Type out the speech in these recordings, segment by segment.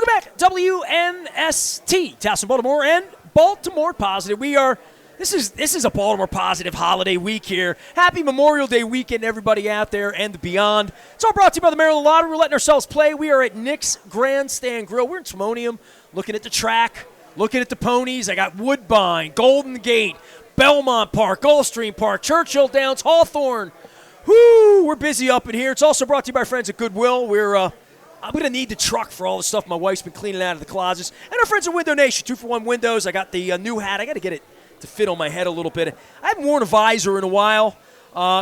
back. WNST, Towson, Baltimore, and Baltimore Positive. This is a Baltimore Positive holiday week here. Happy Memorial Day weekend, everybody out there and beyond. It's all brought to you by the Maryland Lottery. We're letting ourselves play. We are at Nick's Grandstand Grill. We're in Timonium, looking at the track, looking at the ponies. I got Woodbine, Golden Gate, Belmont Park, Gulfstream Park, Churchill Downs, Hawthorne. Whoo, we're busy up in here. It's also brought to you by our friends at Goodwill. I'm going to need the truck for all the stuff my wife's been cleaning out of the closets. And our friends at Window Nation, 2-for-1 windows. I got the new hat. I got to get it to fit on my head a little bit. I haven't worn a visor in a while.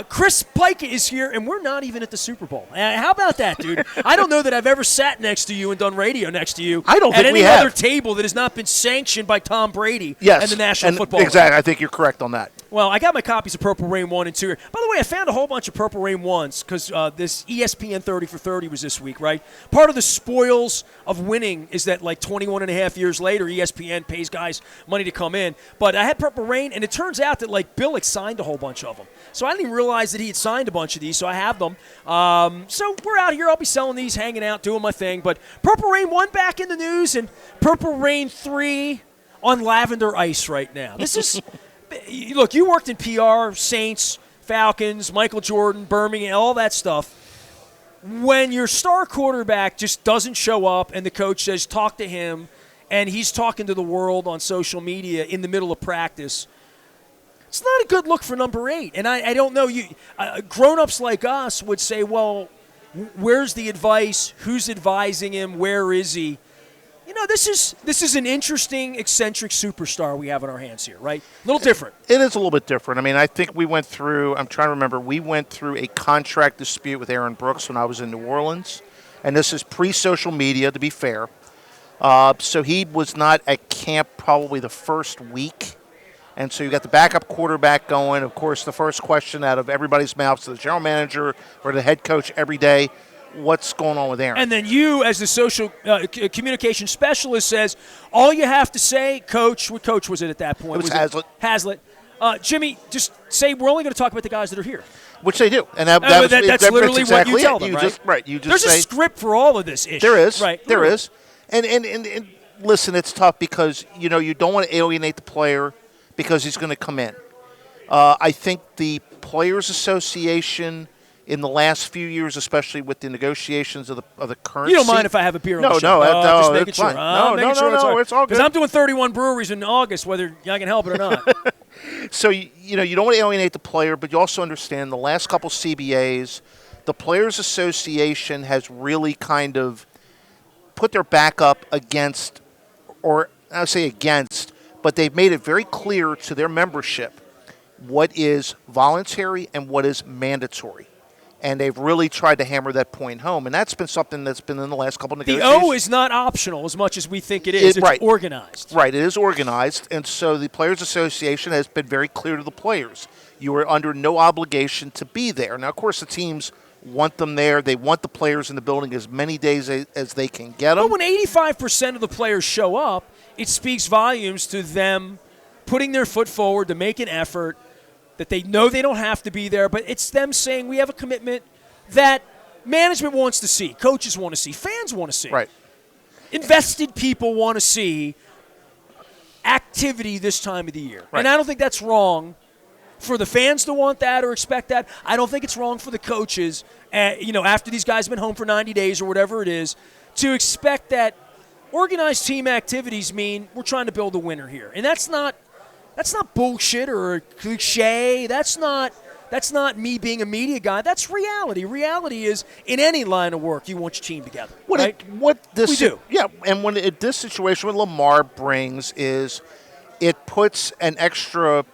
Chris Pike is here, and we're not even at the Super Bowl. How about that, dude? I don't know that I've ever sat next to you and done radio next to you. I don't think we have. At any other table that has not been sanctioned by Tom Brady and the National Football League. Exactly. I think you're correct on that. Well, I got my copies of Purple Rain 1 and 2 here. By the way, I found a whole bunch of Purple Rain 1s because this ESPN 30 for 30 was this week, right? Part of the spoils of winning is that like 21 and a half years later, ESPN pays guys money to come in. But I had Purple Rain, and it turns out that like Billick signed a whole bunch of them. So I didn't even realize that he had signed a bunch of these, so I have them. So we're out here. I'll be selling these, hanging out, doing my thing. But Purple Rain 1 back in the news, and Purple Rain 3 on lavender ice right now. This is... Look, you worked in PR, Saints, Falcons, Michael Jordan, Birmingham, all that stuff. When your star quarterback just doesn't show up and the coach says, talk to him, and he's talking to the world on social media in the middle of practice, it's not a good look for number 8. And I don't know. Grown-ups like us would say, well, where's the advice? Who's advising him? Where is he? You know, this is an interesting, eccentric superstar we have in our hands here, right? A little different. It is a little bit different. I mean, I think we went through a contract dispute with Aaron Brooks when I was in New Orleans. And this is pre-social media, to be fair. So he was not at camp probably the first week. And so you got the backup quarterback going. Of course, the first question out of everybody's mouths to the general manager or the head coach every day, what's going on with Aaron? And then you, as the social communication specialist, says, all you have to say, Coach, what coach was it at that point? It was Hazlitt. Hazlitt. Jimmy, just say we're only going to talk about the guys that are here. Which they do. And that's literally exactly what you tell them, right? You just There's say, a script for all of this issue. There is. Right. There is. And listen, it's tough because, you don't want to alienate the player because he's going to come in. I think the Players Association in the last few years, especially with the negotiations of the currency. You don't mind if I have a beer on the show? No, just making it's sure. fine. No, it's all good. Because I'm doing 31 breweries in August, whether I can help it or not. So, you don't want to alienate the player, but you also understand the last couple CBAs, the Players Association has really kind of put their back up against, or I would say against, but they've made it very clear to their membership what is voluntary and what is mandatory. And they've really tried to hammer that point home. And that's been something that's been in the last couple of negotiations. The O is not optional as much as we think it is. It's organized. Right, it is organized. And so the Players Association has been very clear to the players. You are under no obligation to be there. Now, of course, the teams want them there. They want the players in the building as many days as they can get them. But when 85% of the players show up, it speaks volumes to them putting their foot forward to make an effort, that they know they don't have to be there, but it's them saying we have a commitment that management wants to see, coaches want to see, fans want to see. Right. Invested people want to see activity this time of the year. Right. And I don't think that's wrong for the fans to want that or expect that. I don't think it's wrong for the coaches, after these guys have been home for 90 days or whatever it is, to expect that organized team activities mean we're trying to build a winner here. And that's not bullshit or a cliche. That's not me being a media guy. That's reality. Reality is, in any line of work, you want your team together. We do. Yeah, and this situation with Lamar brings is it puts an extra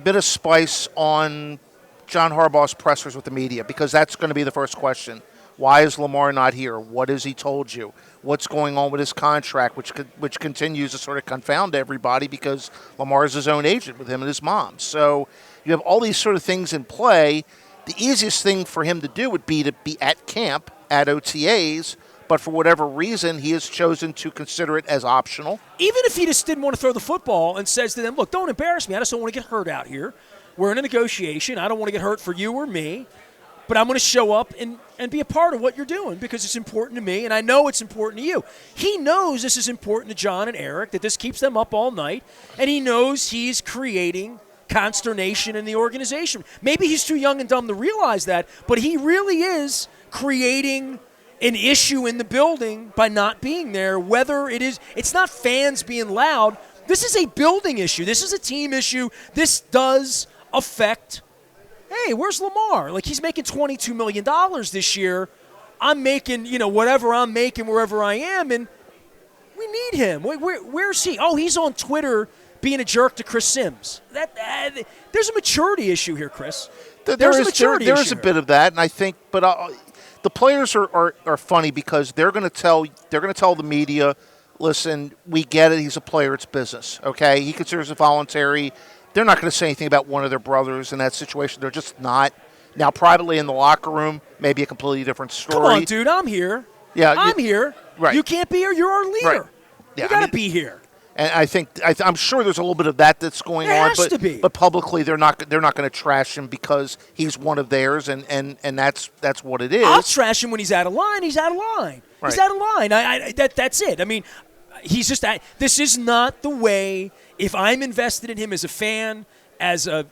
bit of spice on John Harbaugh's pressers with the media, because that's going to be the first question. Why is Lamar not here? What has he told you? What's going on with his contract, which continues to sort of confound everybody because Lamar is his own agent with him and his mom. So you have all these sort of things in play. The easiest thing for him to do would be to be at camp, at OTAs, but for whatever reason, he has chosen to consider it as optional. Even if he just didn't want to throw the football and says to them, look, don't embarrass me. I just don't want to get hurt out here. We're in a negotiation. I don't want to get hurt for you or me. but I'm going to show up and be a part of what you're doing because it's important to me, and I know it's important to you. He knows this is important to John and Eric, that this keeps them up all night, and he knows he's creating consternation in the organization. Maybe he's too young and dumb to realize that, but he really is creating an issue in the building by not being there, whether it's not fans being loud. This is a building issue. This is a team issue. This does affect, hey, where's Lamar? Like, he's making $22 million this year. I'm making, whatever I'm making wherever I am, and we need him. Where's he? Oh, he's on Twitter being a jerk to Chris Sims. There's a maturity issue here, Chris. There is a bit of that, and I think, but the players are funny because they're going to tell the media, listen, we get it. He's a player. It's business. Okay, he considers it voluntary. They're not going to say anything about one of their brothers in that situation. They're just not. Now, privately in the locker room, maybe a completely different story. Come on, dude. I'm here. Yeah, I'm here. Right. You can't be here. You're our leader. Right. Yeah, you got to be here. And I think I'm sure there's a little bit of that's going there on, has to be. But publicly they're not going to trash him because he's one of theirs, and that's what it is. I'll trash him when he's out of line. He's out of line. Right. He's out of line. That's it. I mean, he's just this is not the way. If I'm invested in him as a fan, as a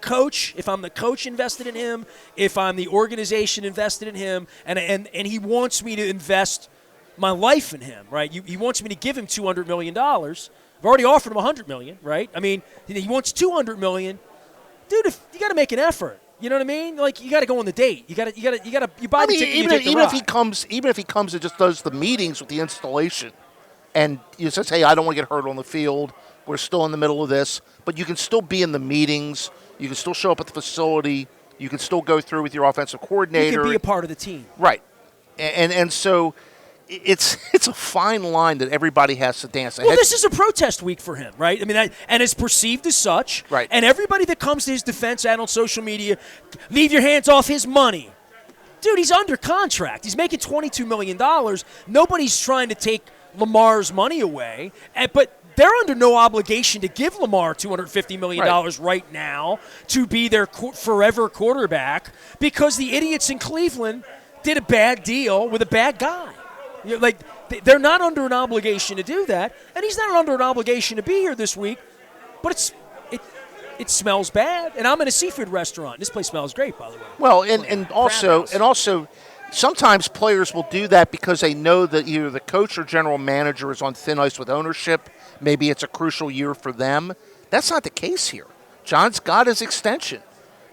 coach, if I'm the coach invested in him, if I'm the organization invested in him, and he wants me to invest my life in him, right? He wants me to give him $200 million. I've already offered him $100 million, right? I mean, he wants $200 million. Dude, you got to make an effort. You know what I mean? Like, you got to go on the date. You buy the ticket. You take the ride. Even if he comes and just does the meetings with the installation, and he says, "Hey, I don't want to get hurt on the field. We're still in the middle of this," but you can still be in the meetings. You can still show up at the facility. You can still go through with your offensive coordinator. You can be a part of the team, right? And so. It's a fine line that everybody has to dance. Well, this is a protest week for him, right? I mean, and it's perceived as such. Right. And everybody that comes to his defense out on social media, leave your hands off his money. Dude, he's under contract. He's making $22 million. Nobody's trying to take Lamar's money away, but they're under no obligation to give Lamar $250 million right now to be their forever quarterback because the idiots in Cleveland did a bad deal with a bad guy. Like, they're not under an obligation to do that, and he's not under an obligation to be here this week, but it smells bad, and I'm in a seafood restaurant. This place smells great, by the way. Well, and also sometimes players will do that because they know that either the coach or general manager is on thin ice with ownership. Maybe it's a crucial year for them. That's not the case here. John's got his extension.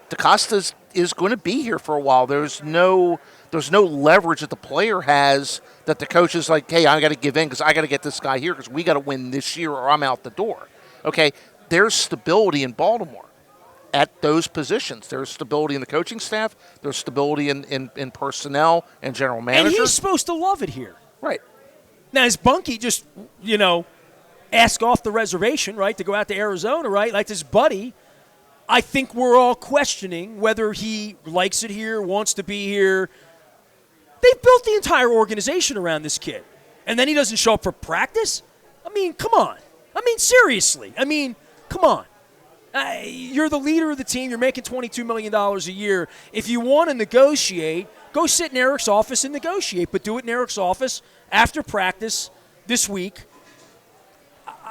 DeCosta is going to be here for a while. There's no leverage that the player has that the coach is like, hey, I got to give in because I got to get this guy here because we got to win this year or I'm out the door. Okay, there's stability in Baltimore at those positions. There's stability in the coaching staff. There's stability in personnel and general managers. And he's supposed to love it here. Right. Now, is Bunky just, ask off the reservation, right, to go out to Arizona, right, like his buddy? I think we're all questioning whether he likes it here, wants to be here. They've built the entire organization around this kid. And then he doesn't show up for practice? I mean, come on. I mean, seriously. I mean, come on. You're the leader of the team. You're making $22 million a year. If you want to negotiate, go sit in Eric's office and negotiate. But do it in Eric's office after practice this week.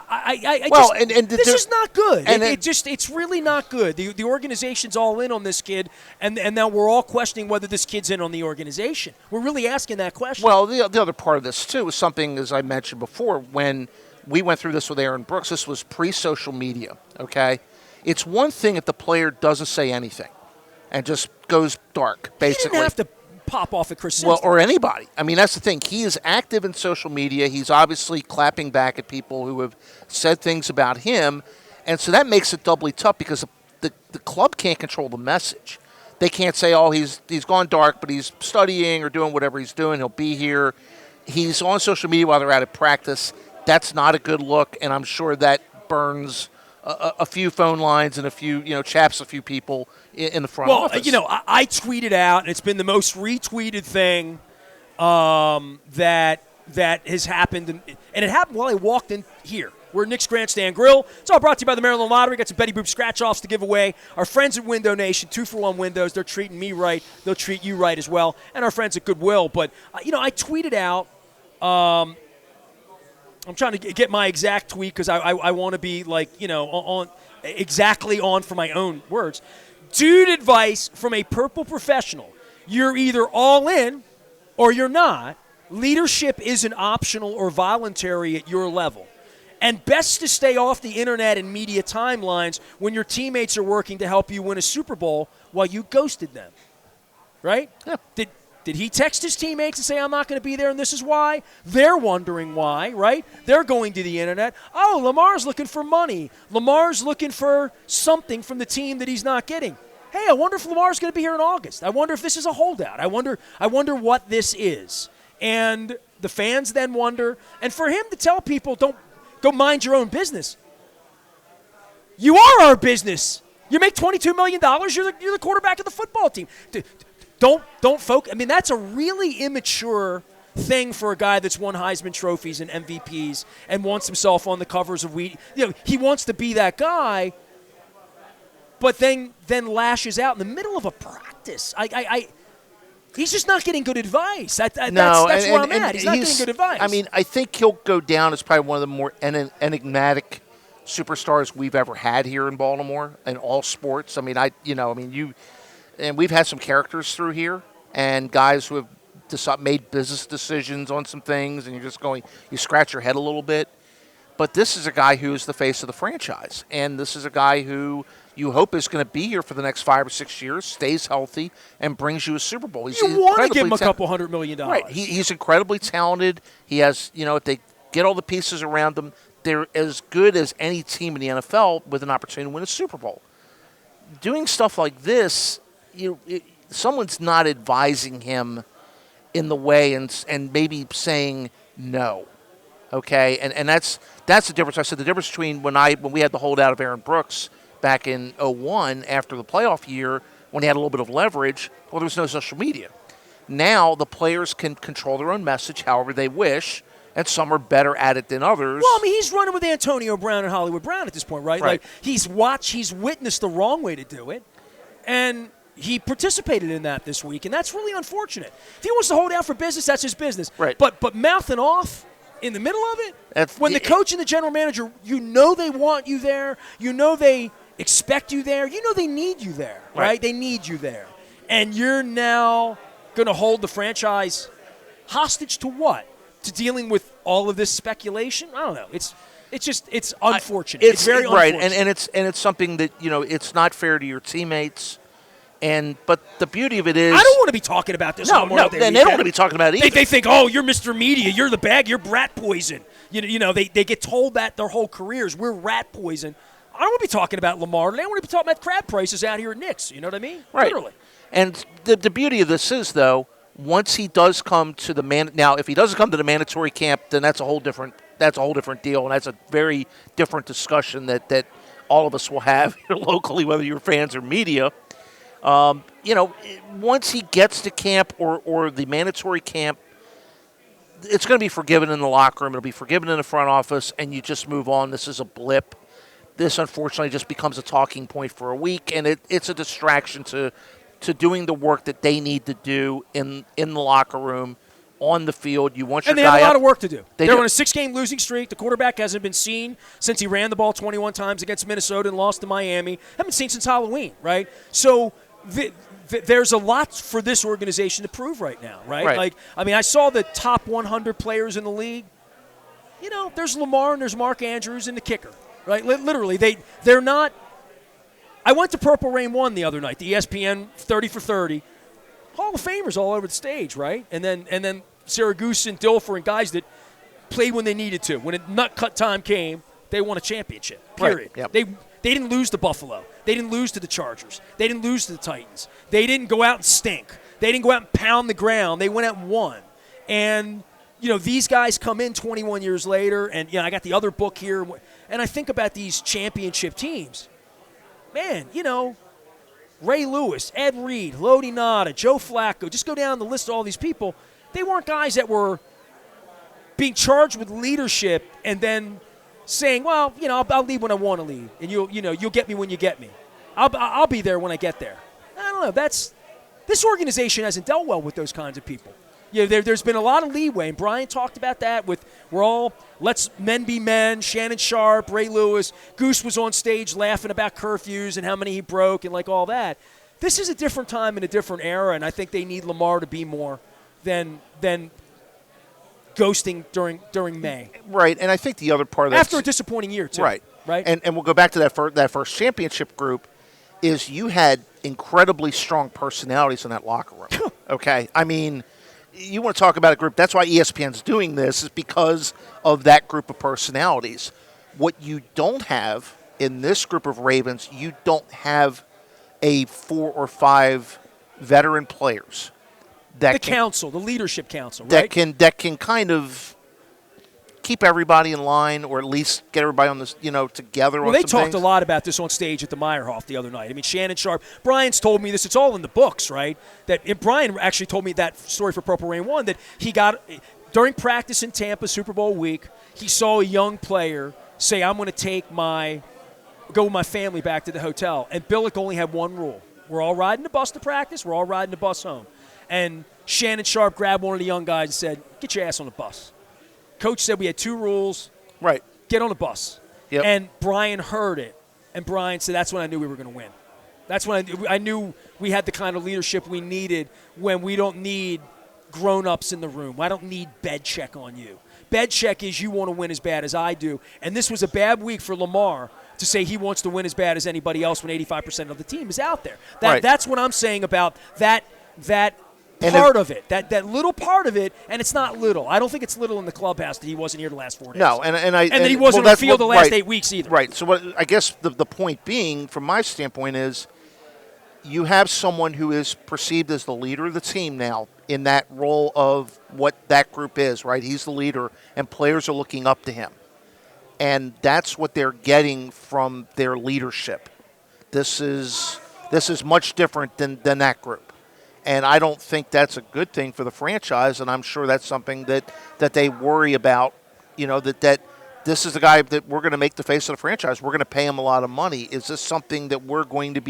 This is not good. It's really not good. The organization's all in on this kid, and now we're all questioning whether this kid's in on the organization. We're really asking that question. Well, the other part of this, too, is something, as I mentioned before, when we went through this with Aaron Brooks, this was pre-social media, okay? It's one thing if the player doesn't say anything and just goes dark, basically. He didn't have to pop off at Chris Sims. Well, or anybody. I mean, that's the thing. He is active in social media. He's obviously clapping back at people who have said things about him. And so that makes it doubly tough because the club can't control the message. They can't say, oh, he's gone dark, but he's studying or doing whatever he's doing. He'll be here. He's on social media while they're out at practice. That's not a good look, and I'm sure that burns a few phone lines and a few, chaps a few people in the front office. Well, I tweeted out, and it's been the most retweeted thing that has happened, and it happened while I walked in here. We're at Nick's Grandstand Grill. It's all brought to you by the Maryland Lottery. Got some Betty Boop scratch-offs to give away. Our friends at Window Nation, 2-for-1 windows. They're treating me right. They'll treat you right as well. And our friends at Goodwill. But, I tweeted out, I'm trying to get my exact tweet because I want to be exactly on for my own words. Dude advice from a purple professional. You're either all in or you're not. Leadership isn't optional or voluntary at your level. And best to stay off the internet and media timelines when your teammates are working to help you win a Super Bowl while you ghosted them. Right? Yeah. Did he text his teammates and say, I'm not going to be there and this is why? They're wondering why, right? They're going to the internet. Oh, Lamar's looking for money. Lamar's looking for something from the team that he's not getting. Hey, I wonder if Lamar's going to be here in August. I wonder if this is a holdout. I wonder what this is. And the fans then wonder. And for him to tell people, don't go mind your own business. You are our business. You make $22 million. You're the quarterback of the football team. Don't focus. I mean, that's a really immature thing for a guy that's won Heisman trophies and MVPs and wants himself on the covers of he wants to be that guy, but then lashes out in the middle of a practice. He's just not getting good advice. That's where I'm at. He's not getting good advice. I mean, I think he'll go down as probably one of the more enigmatic superstars we've ever had here in Baltimore in all sports. I mean, and we've had some characters through here and guys who have made business decisions on some things, and you scratch your head a little bit. But this is a guy who's the face of the franchise, and this is a guy who you hope is going to be here for the next 5 or 6 years, stays healthy, and brings you a Super Bowl. You want to give him a couple $100 million. Right. He's incredibly talented. He has, if they get all the pieces around them, they're as good as any team in the NFL with an opportunity to win a Super Bowl. Doing stuff like this, someone's not advising him in the way and maybe saying no. Okay, and that's the difference. I said the difference between when we had the holdout of Aaron Brooks back in 2001 after the playoff year when he had a little bit of leverage. Well, there was no social media. Now the players can control their own message however they wish, and some are better at it than others. Well, I mean, he's running with Antonio Brown and Hollywood Brown at this point, right? Like he's witnessed the wrong way to do it, and he participated in that this week, and that's really unfortunate. If he wants to hold out for business, that's his business. Right. But mouthing off in the middle of it, when the coach and the general manager, they want you there, they expect you there, they need you there, right? They need you there. And you're now going to hold the franchise hostage to what? To dealing with all of this speculation? I don't know. It's unfortunate. It's very unfortunate. Right, and it's something that, it's not fair to your teammates. But the beauty of it is, I don't want to be talking about this. No, they don't want to be talking about it either. They think, oh, you're Mr. Media, you're the bag, you're rat poison. They get told that their whole careers, we're rat poison. I don't want to be talking about Lamar. I want to be talking about crab prices out here at Knicks. You know what I mean? Right. Literally. And the beauty of this is, though, once he does come to if he doesn't come to the mandatory camp, then that's a whole different deal, and that's a very different discussion that all of us will have here locally, whether you're fans or media. Once he gets to camp or the mandatory camp, it's going to be forgiven in the locker room. It'll be forgiven in the front office, and you just move on. This is a blip. This, unfortunately, just becomes a talking point for a week, and it's a distraction to doing the work that they need to do in the locker room, on the field. You want your guy and they have a lot up. of work to do. They're do. on a 6-game losing streak. The quarterback hasn't been seen since he ran the ball 21 times against Minnesota and lost to Miami. Haven't seen since Halloween, right? So there's a lot for this organization to prove right now, right? I saw the top 100 players in the league. There's Lamar and there's Mark Andrews and the kicker, right? Literally, they're not. I went to Purple Rain 1 the other night, the ESPN 30 for 30. Hall of Famers all over the stage, right? And then Siragusa and Dilfer and guys that played when they needed to. When nut cut time came, they won a championship, period. Right. Yep. They didn't lose to Buffalo. They didn't lose to the Chargers. They didn't lose to the Titans. They didn't go out and stink. They didn't go out and pound the ground. They went out and won. And, these guys come in 21 years later, and, I got the other book here, and I think about these championship teams. Man, Ray Lewis, Ed Reed, Lodi Nada, Joe Flacco, just go down the list of all these people. They weren't guys that were being charged with leadership and then saying, well, I'll leave when I want to leave, and you'll get me when you get me. I'll be there when I get there. I don't know. This organization hasn't dealt well with those kinds of people. There's been a lot of leeway, and Brian talked about that with let's men be men, Shannon Sharp, Ray Lewis. Goose was on stage laughing about curfews and how many he broke and like all that. This is a different time and a different era, and I think they need Lamar to be more than ghosting during May. Right, and I think the other part of that after a disappointing year too. Right. And we'll go back to that first championship group. Is you had incredibly strong personalities in that locker room. Okay, I mean, you want to talk about a group. That's why ESPN's doing this, is because of that group of personalities. What you don't have in this group of Ravens, you don't have a 4 or 5 veteran players. The leadership council, right? That can kind of keep everybody in line, or at least get everybody on this, together. Well, on they some talked things. a lot about this on stage at the Meyerhoff the other night. I mean, Shannon Sharp, Brian's told me this. It's all in the books, right? Brian actually told me that story for Purple Rain 1, that he got during practice in Tampa Super Bowl week. He saw a young player say, "I'm going to go with my family back to the hotel." And Billick only had one rule: we're all riding the bus to practice. We're all riding the bus home. And Shannon Sharp grabbed one of the young guys and said, "Get your ass on the bus." Coach said we had 2 rules. Right. Get on the bus. Yep. And Brian heard it. And Brian said, that's when I knew we were going to win. That's when I knew we had the kind of leadership we needed when we don't need grown-ups in the room. I don't need bed check on you. Bed check is you want to win as bad as I do. And this was a bad week for Lamar to say he wants to win as bad as anybody else when 85% of the team is out there. That's what I'm saying about that part of it, that little part of it, and it's not little. I don't think it's little in the clubhouse that he wasn't here the last 4 days. No, and that he wasn't on the field the last 8 weeks either. Right. So I guess the point being, from my standpoint, is you have someone who is perceived as the leader of the team now in that role of what that group is. Right. He's the leader, and players are looking up to him, and that's what they're getting from their leadership. This is much different than that group. And I don't think that's a good thing for the franchise, and I'm sure that's something that they worry about, that this is the guy that we're going to make the face of the franchise. We're going to pay him a lot of money. Is this something we're going to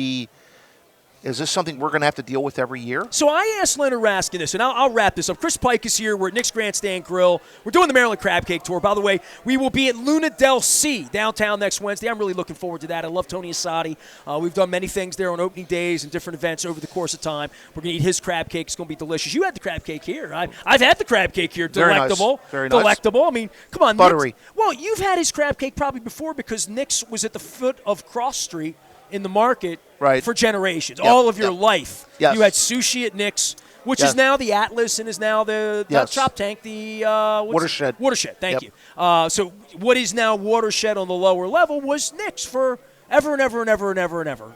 have to deal with every year? So I asked Leonard Raskin this, and I'll wrap this up. Chris Pike is here. We're at Nick's Grandstand Grill. We're doing the Maryland Crab Cake Tour. By the way, we will be at Luna Del C downtown next Wednesday. I'm really looking forward to that. I love Tony Asadi. We've done many things there on opening days and different events over the course of time. We're going to eat his crab cake. It's going to be delicious. You had the crab cake here. I've had the crab cake here. Delectable. Very nice. Delectable. I mean, come on. Buttery. Well, you've had his crab cake probably before because Nick's was at the foot of Cross Street in the market for generations. Yep. All of your life. Yes. You had sushi at Nick's, which is now the Atlas and is now the Chop Tank, the Watershed. Watershed, thank you. So what is now Watershed on the lower level was Nick's for ever and ever and ever and ever and ever.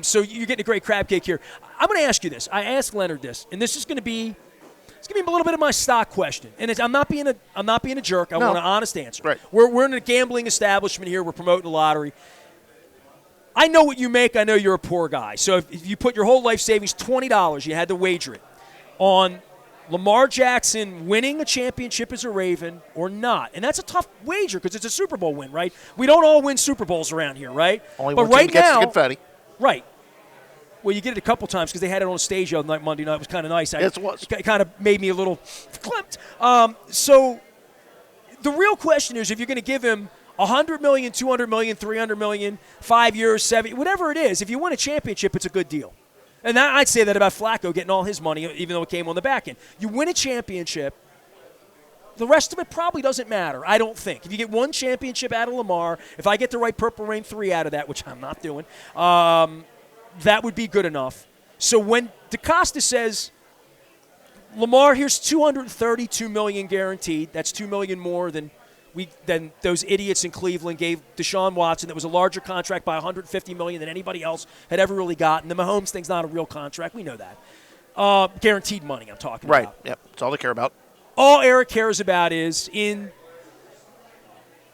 So you're getting a great crab cake here. I'm going to ask you this. I asked Leonard this, and this is going to be a little bit of my stock question, and I'm not being a jerk. I want an honest answer. Right. We're in a gambling establishment here. We're promoting the lottery. I know what you make. I know you're a poor guy. So if you put your whole life savings, $20, you had to wager it on Lamar Jackson winning a championship as a Raven or not. And that's a tough wager because it's a Super Bowl win, right? We don't all win Super Bowls around here, right? Only one team gets the confetti. Right. Well, you get it a couple times because they had it on stage the other night, Monday night. It was kind of nice. Yes, it was. It kind of made me a little clipped. So the real question is if you're going to give him $100 million, $200 million, $300 million, 5 years, 7, whatever it is, if you win a championship, it's a good deal. And I'd say that about Flacco getting all his money, even though it came on the back end. You win a championship, the rest of it probably doesn't matter, I don't think. If you get one championship out of Lamar, if I get the right Purple Rain 3 out of that, which I'm not doing, that would be good enough. So when DeCosta says, Lamar, here's $232 million guaranteed, that's $2 million more than those idiots in Cleveland gave Deshaun Watson. That was a larger contract by $150 million than anybody else had ever really gotten. The Mahomes thing's not a real contract. We know that. Guaranteed money I'm talking about. Right. Yep. That's all they care about. All Eric cares about is in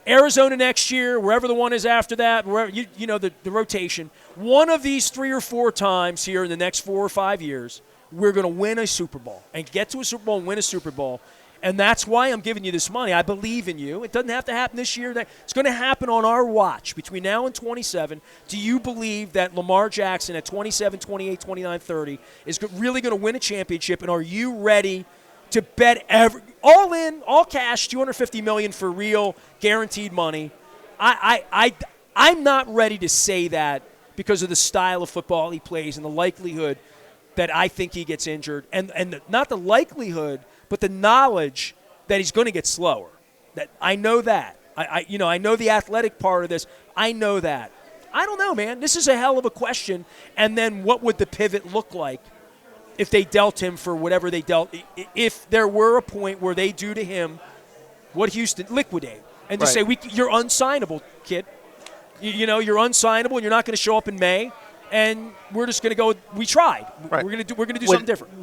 Arizona next year, wherever the one is after that, wherever the rotation. One of these 3 or 4 times here in the next 4 or 5 years, we're going to win a Super Bowl and get to a Super Bowl and win a Super Bowl. And that's why I'm giving you this money. I believe in you. It doesn't have to happen this year. It's going to happen on our watch between now and 27. Do you believe that Lamar Jackson at 27, 28, 29, 30 is really going to win a championship? And are you ready to bet all in, all cash, $250 million for real guaranteed money? I'm not ready to say that because of the style of football he plays and the likelihood that I think he gets injured. And not the likelihood, but the knowledge that he's going to get slower. That I know that. I know the athletic part of this. I know that. I don't know, man. This is a hell of a question. And then what would the pivot look like if they dealt him for whatever they dealt? If there were a point where they do to him what Houston liquidate and just say, you're unsignable, kid. You're unsignable and you're not going to show up in May. And we're just going to go. We tried. Right. We're going to do something different.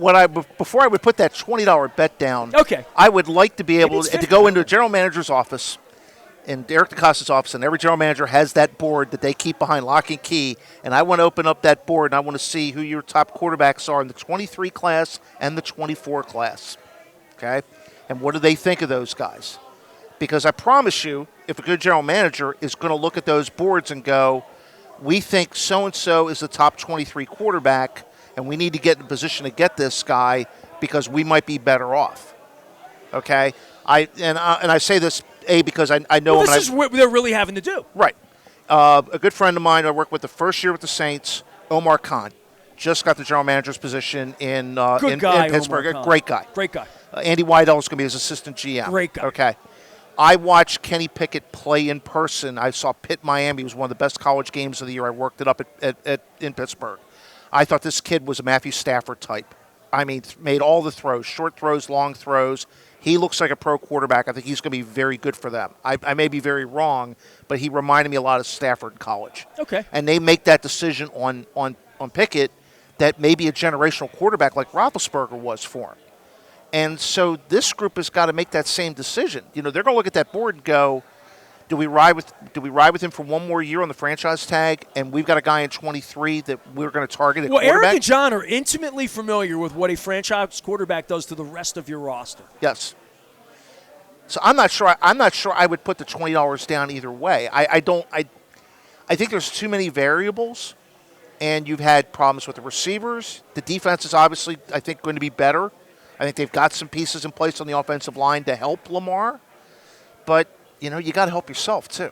Before I would put that $20 bet down, okay, I would like to be able to go into a general manager's office, in Derek DeCosta's office, and every general manager has that board that they keep behind lock and key. And I want to open up that board, and I want to see who your top quarterbacks are in the 23 class and the 24 class. Okay, and what do they think of those guys? Because I promise you, if a good general manager is going to look at those boards and go, we think so-and-so is the top 23 quarterback, and we need to get in a position to get this guy because we might be better off. Okay? I say this, because I know him. This is what they're really having to do. Right. A good friend of mine I worked with the first year with the Saints, Omar Khan, just got the general manager's position in Pittsburgh. Great guy. Great guy. Andy Weidel is going to be his assistant GM. Great guy. Okay. I watched Kenny Pickett play in person. I saw Pitt Miami. It was one of the best college games of the year. I worked it up in Pittsburgh. I thought this kid was a Matthew Stafford type. I mean, made all the throws, short throws, long throws. He looks like a pro quarterback. I think he's going to be very good for them. I may be very wrong, but he reminded me a lot of Stafford in college. Okay. And they make that decision on Pickett that maybe a generational quarterback like Roethlisberger was for him. And so this group has got to make that same decision. They're going to look at that board and go, do we ride with him for one more year on the franchise tag, and we've got a guy in 23 that we're going to target at quarterback? Eric and John are intimately familiar with what a franchise quarterback does to the rest of your roster. Yes. So I'm not sure I would put the $20 down either way. I think there's too many variables, and you've had problems with the receivers. The defense is obviously, I think, going to be better. I think they've got some pieces in place on the offensive line to help Lamar. But, you got to help yourself, too.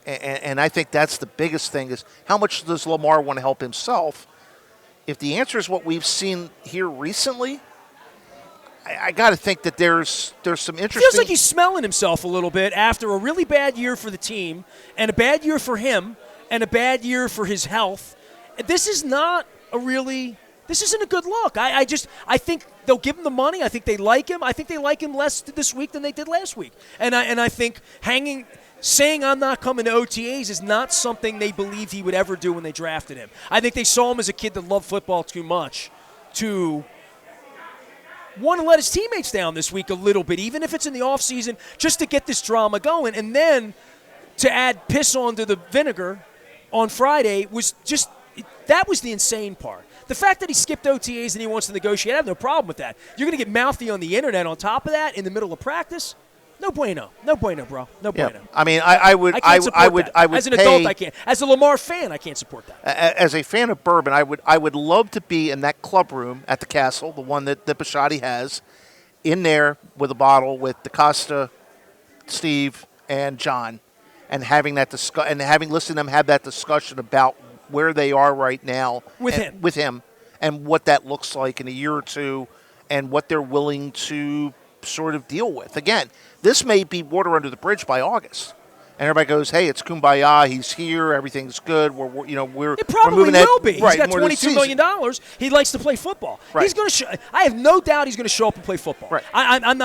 And I think that's the biggest thing is how much does Lamar want to help himself? If the answer is what we've seen here recently, I got to think that there's some interesting. Feels like he's smelling himself a little bit after a really bad year for the team and a bad year for him and a bad year for his health. This is not this isn't a good look. I think they'll give him the money. I think they like him. I think they like him less this week than they did last week. And I think saying I'm not coming to OTAs is not something they believed he would ever do when they drafted him. I think they saw him as a kid that loved football too much to want to let his teammates down this week a little bit, even if it's in the offseason, just to get this drama going. And then to add piss onto the vinegar on Friday that was the insane part. The fact that he skipped OTAs and he wants to negotiate, I have no problem with that. You're going to get mouthy on the internet on top of that in the middle of practice? No bueno. No bueno, bro. No bueno. I mean, I would as an adult, I can't. As a Lamar fan, I can't support that. As a fan of bourbon, I would love to be in that club room at the Castle, the one that Bisciotti has, in there with a bottle with DeCosta, Steve, and John, and having that listened to them have that discussion about where they are right now with him and what that looks like in a year or two and what they're willing to sort of deal with. Again, this may be water under the bridge by August. And everybody goes, hey, it's kumbaya, he's here, everything's good, it probably will be. Right, he's got $22 million. He likes to play football. Right. He's going to I have no doubt he's going to show up and play football. Right. I'm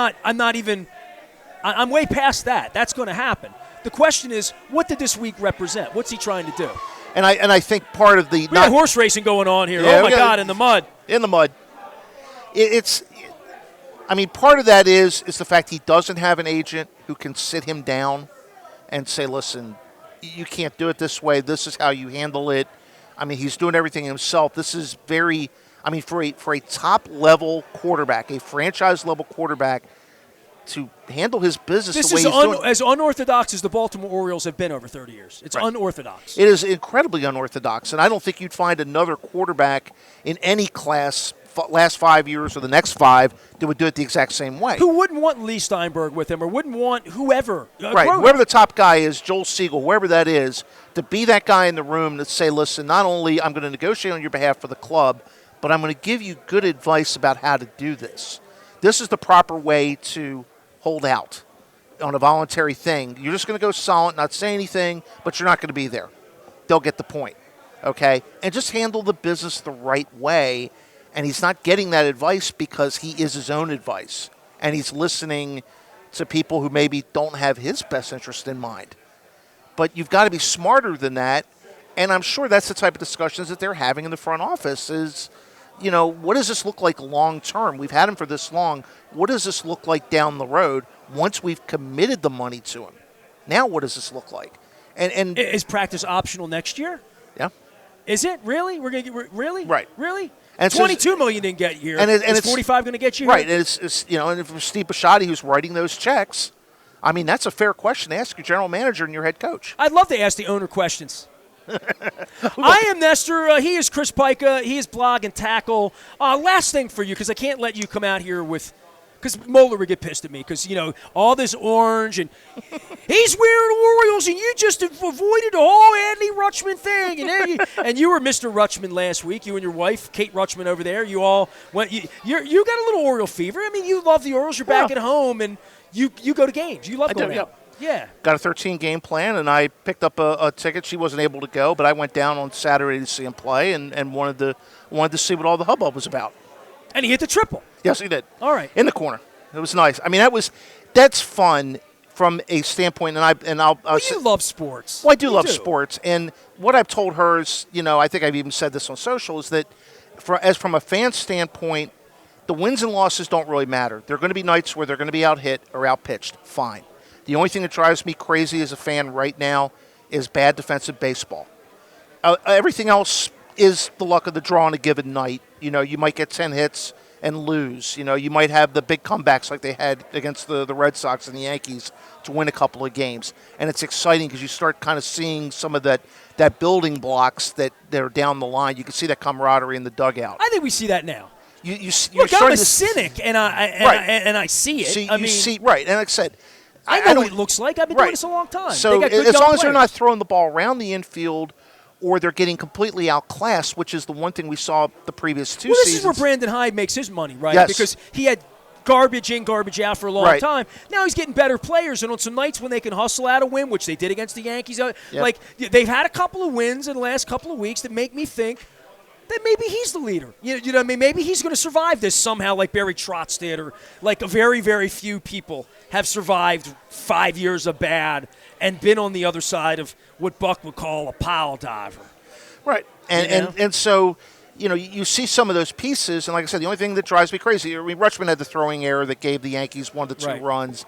way past that. That's going to happen. The question is, what did this week represent? What's he trying to do? And I think part of the we got horse racing going on here. Yeah, oh my God, in the mud. In the mud. Part of that is the fact he doesn't have an agent who can sit him down and say, listen, you can't do it this way. This is how you handle it. He's doing everything himself. This is for a top level quarterback, a franchise level quarterback, to handle his business This the way is he's doing. as unorthodox as the Baltimore Orioles have been over 30 years. It's unorthodox. It is incredibly unorthodox, and I don't think you'd find another quarterback in any class last 5 years or the next 5 that would do it the exact same way. Who wouldn't want Lee Steinberg with him, or wouldn't want whoever? Whoever the top guy is, Joel Siegel, whoever that is, to be that guy in the room to say, listen, not only I'm going to negotiate on your behalf for the club, but I'm going to give you good advice about how to do this. This is the proper way to hold out on a voluntary thing. You're just going to go silent, not say anything, but you're not going to be there. They'll get the point, okay? And just handle the business the right way. And he's not getting that advice because he is his own advice. And he's listening to people who maybe don't have his best interest in mind. But you've got to be smarter than that. And I'm sure that's the type of discussions that they're having in the front office is, you know, what does this look like long term? We've had him for this long. What does this look like down the road once we've committed the money to him? Now what does this look like? And is practice optional next year? Yeah. Is it? Really? We're going to get really? Right. Really? And $22 million didn't get here. And is 45 going to get you here? Right. And it's you know, and if Steve Bisciotti who's writing those checks, I mean, that's a fair question to ask your general manager and your head coach. I'd love to ask the owner questions. I am Nestor. He is Chris Pika. He is Blog and Tackle. Last thing for you, because I can't let you come out here with – because Moeller would get pissed at me because, you know, all this orange and he's wearing Orioles and you just avoided the whole Andy Rutschman thing. And you were Mr. Rutschman last week, you and your wife, Kate Rutschman over there. You all went – you got a little Oriole fever. I mean, you love the Orioles. You're back at home and you go to games. You love going out. Yeah. Got a 13-game plan, and I picked up a ticket. She wasn't able to go, but I went down on Saturday to see him play and wanted to see what all the hubbub was about. And he hit the triple. Yes, he did. All right. In the corner. It was nice. I mean, that's fun from a standpoint, you love sports. Well, I do love sports, and what I've told her is, you know, I think I've even said this on social, is that from a fan standpoint, the wins and losses don't really matter. There are going to be nights where they're going to be out-hit or out-pitched. Fine. The only thing that drives me crazy as a fan right now is bad defensive baseball. Everything else is the luck of the draw on a given night. You know, you might get 10 hits and lose. You know, you might have the big comebacks like they had against the Red Sox and the Yankees to win a couple of games. And it's exciting because you start kind of seeing some of that building blocks that are down the line. You can see that camaraderie in the dugout. I think we see that now. Look, I'm a cynic, and I see it. Right. And like I said, I know what it looks like. I've been doing this a long time. So as long as they're not throwing the ball around the infield or they're getting completely outclassed, which is the one thing we saw the previous two seasons. This is where Brandon Hyde makes his money, right? Yes. Because he had garbage in, garbage out for a long time. Now he's getting better players, and on some nights when they can hustle out a win, which they did against the Yankees, like they've had a couple of wins in the last couple of weeks that make me think that maybe he's the leader. You know what I mean? Maybe he's going to survive this somehow like Barry Trotz did, or like a very, very few people have survived 5 years of bad and been on the other side of what Buck would call a pile driver. Right. And so, you know, you see some of those pieces, and like I said, the only thing that drives me crazy, I mean, Rutschman had the throwing error that gave the Yankees 1 to 2 runs.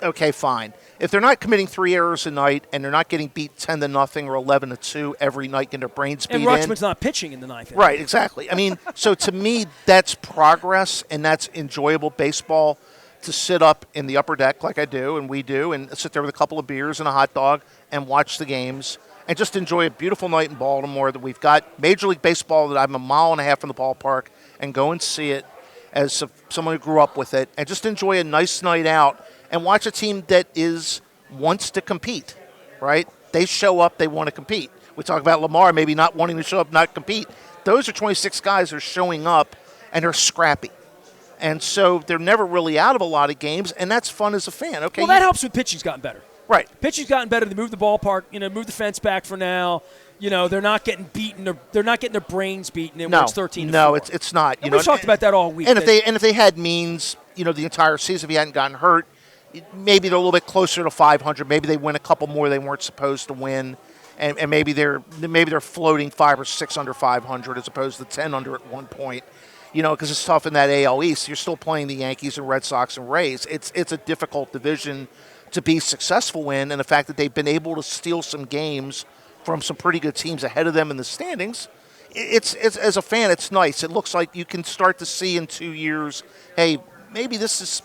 Okay, fine. If they're not committing 3 errors a night and they're not getting beat 10-0 or 11-2 every night, getting their brains beat in. And Rutschman's not pitching in the ninth inning. Right, exactly. I mean, so to me, that's progress and that's enjoyable baseball, to sit up in the upper deck like I do and we do and sit there with a couple of beers and a hot dog and watch the games and just enjoy a beautiful night in Baltimore that we've got Major League Baseball that I'm a mile and a half from the ballpark and go and see it as someone who grew up with it and just enjoy a nice night out and watch a team that wants to compete, right? They show up, they want to compete. We talk about Lamar maybe not wanting to show up, not compete. Those are 26 guys that are showing up and they're scrappy. And so they're never really out of a lot of games, and that's fun as a fan. Okay. Well, that helps with pitching's gotten better. Right. Pitching's gotten better. They move the ballpark, move the fence back for now. They're not getting beaten. They're not getting their brains beaten. When it's 13-4. No, it's not. And we've talked about that all week. And if they had means, the entire season, if he hadn't gotten hurt, maybe they're a little bit closer to 500. Maybe they win a couple more they weren't supposed to win, and maybe they're floating 5 or 6 under 500 as opposed to 10 under at one point. Because it's tough in that AL East. You're still playing the Yankees and Red Sox and Rays. It's a difficult division to be successful in, and the fact that they've been able to steal some games from some pretty good teams ahead of them in the standings, it's as a fan, it's nice. It looks like you can start to see in 2 years, hey, maybe this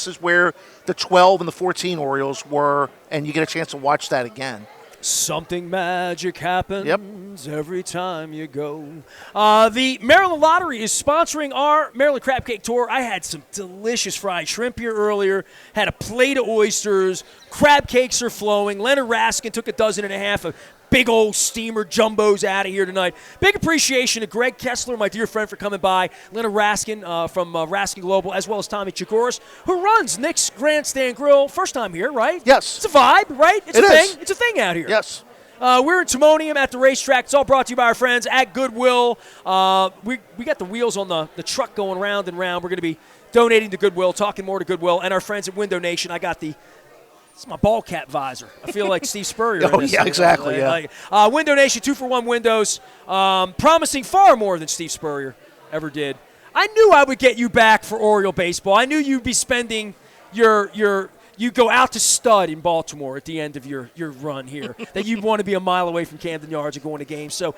is where the 12 and the 14 Orioles were, and you get a chance to watch that again. Something magic happens every time you go. The Maryland Lottery is sponsoring our Maryland Crab Cake Tour. I had some delicious fried shrimp here earlier, had a plate of oysters, crab cakes are flowing. Leonard Raskin took 12.5 of big old steamer jumbos out of here tonight. Big appreciation to Greg Kessler, my dear friend, for coming by. Leonard Raskin from Raskin Global, as well as Tommy Chigoris, who runs Nick's Grandstand Grill. First time here, right? Yes. It's a vibe, right? It's a thing. It's a thing out here. Yes. We're in Timonium at the racetrack. It's all brought to you by our friends at Goodwill. We got the wheels on the truck going round and round. We're going to be donating to Goodwill, talking more to Goodwill, and our friends at Window Nation. I got it's my ball cap visor. I feel like Steve Spurrier. Oh, yeah, exactly, yeah. Window Nation, 2-for-1 windows, promising far more than Steve Spurrier ever did. I knew I would get you back for Oriole baseball. I knew you'd be spending you go out to stud in Baltimore at the end of your run here, that you'd want to be a mile away from Camden Yards and going to games. So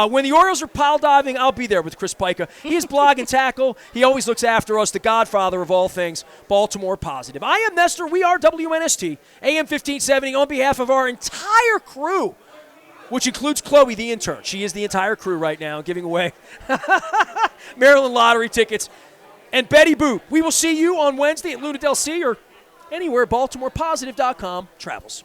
when the Orioles are pile diving, I'll be there with Chris Pika. He is blog and tackle. He always looks after us, the godfather of all things Baltimore positive. I am Nestor. We are WNST, AM 1570, on behalf of our entire crew, which includes Chloe, the intern. She is the entire crew right now, giving away Maryland Lottery tickets. And Betty Boop. We will see you on Wednesday at Luna Del C or anywhere BaltimorePositive.com travels.